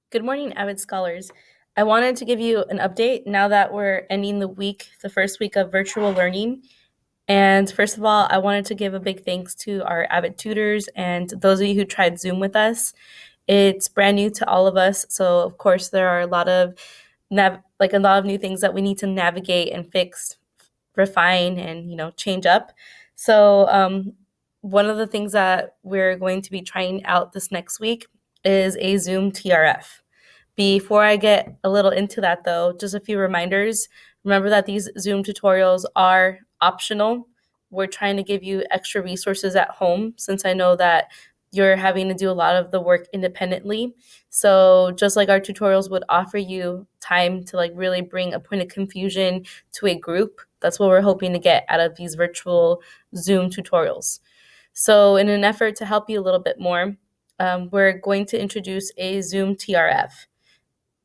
Good morning, AVID scholars. I wanted to give you an update now that we're ending the first week of virtual learning. And first of all, I wanted to give a big thanks to our AVID tutors and those of you who tried Zoom with us. It's brand new to all of us, so of course there are a lot of new things that we need to navigate and fix, refine, and change up. So one of the things that we're going to be trying out this next week is a Zoom TRF. Before I get a little into that, though, just a few reminders. Remember that these Zoom tutorials are optional. We're trying to give you extra resources at home since I know that you're having to do a lot of the work independently. So just like our tutorials would offer you time to really bring a point of confusion to a group, that's what we're hoping to get out of these virtual Zoom tutorials. So in an effort to help you a little bit more, we're going to introduce a Zoom TRF.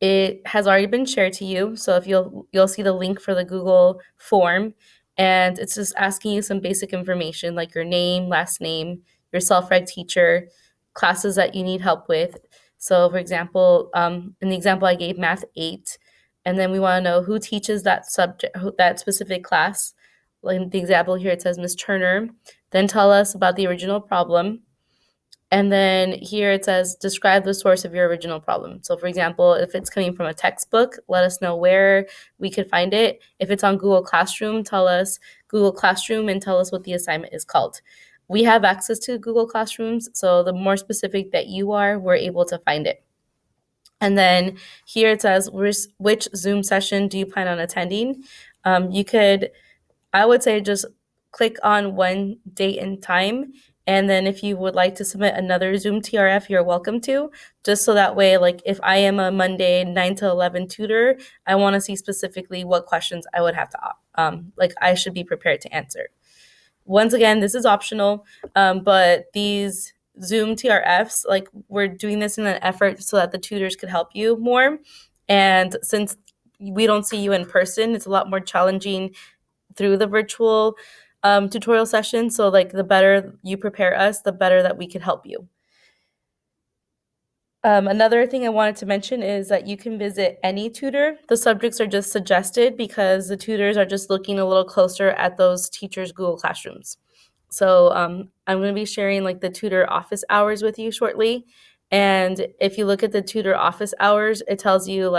It has already been shared to you, so if you'll see the link for the Google form, and it's just asking you some basic information like your name, last name, your self-read teacher, classes that you need help with. So, for example, in the example I gave, Math 8, and then we want to know who teaches that subject, that specific class. Like in the example here, it says Miss Turner. Then tell us about the original problem. And then here it says, describe the source of your original problem. So for example, if it's coming from a textbook, let us know where we could find it. If it's on Google Classroom, tell us Google Classroom and tell us what the assignment is called. We have access to Google Classrooms, so the more specific that you are, we're able to find it. And then here it says, which Zoom session do you plan on attending? I would say just click on one date and time. And then if you would like to submit another Zoom TRF, you're welcome to, just so that way, like if I am a Monday 9 to 11 tutor, I want to see specifically what questions I would have to, I should be prepared to answer. Once again, this is optional, but these Zoom TRFs, we're doing this in an effort so that the tutors could help you more. And since we don't see you in person, it's a lot more challenging through the virtual tutorial session. So the better you prepare us, the better that we can help you. Another thing I wanted to mention is that you can visit any tutor. The subjects are just suggested because the tutors are just looking a little closer at those teachers' Google Classrooms. So I'm going to be sharing the tutor office hours with you shortly. And if you look at the tutor office hours, it tells you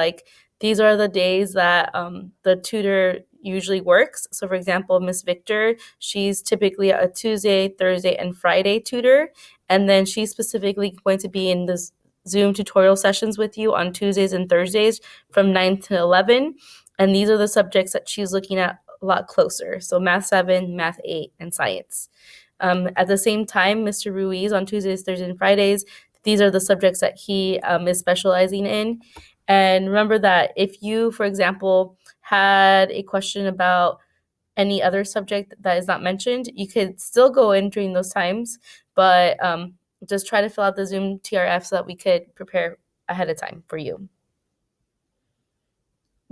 these are the days that the tutor usually works. So for example, Miss Victor, she's typically a Tuesday, Thursday, and Friday tutor. And then she's specifically going to be in this Zoom tutorial sessions with you on Tuesdays and Thursdays from 9 to 11. And these are the subjects that she's looking at a lot closer. So Math 7, Math 8, and Science. At the same time, Mr. Ruiz on Tuesdays, Thursdays, and Fridays, these are the subjects that he is specializing in. And remember that if you, for example, had a question about any other subject that is not mentioned, you could still go in during those times, but just try to fill out the Zoom TRF so that we could prepare ahead of time for you.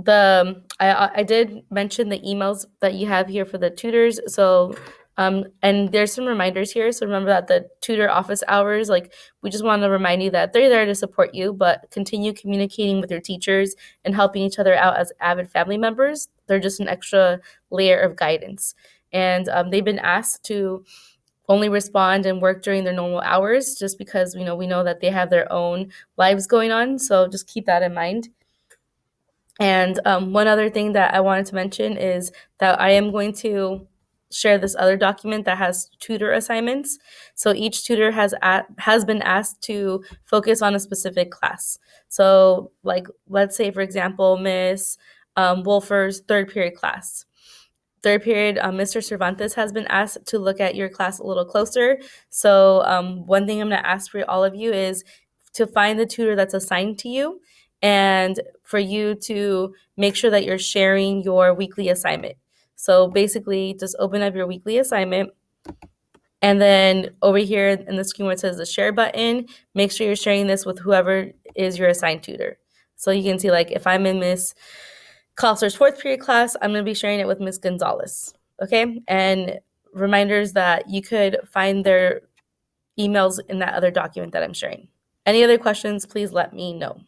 I did mention the emails that you have here for the tutors. So and there's some reminders here. So remember that the tutor office hours, we just want to remind you that they're there to support you, but continue communicating with your teachers and helping each other out as AVID family members. They're just an extra layer of guidance. And they've been asked to only respond and work during their normal hours just because we know that they have their own lives going on. So just keep that in mind. And one other thing that I wanted to mention is that I am going to share this other document that has tutor assignments. So each tutor has been asked to focus on a specific class. So let's say, for example, Miss Wolfer's third period class. Third period, Mr. Cervantes has been asked to look at your class a little closer. So one thing I'm going to ask for all of you is to find the tutor that's assigned to you and for you to make sure that you're sharing your weekly assignment. So basically, just open up your weekly assignment. And then over here in the screen where it says the share button, make sure you're sharing this with whoever is your assigned tutor. So you can see if I'm in Miss Coster's fourth period class, I'm going to be sharing it with Miss Gonzalez. Okay? And reminders that you could find their emails in that other document that I'm sharing. Any other questions, please let me know.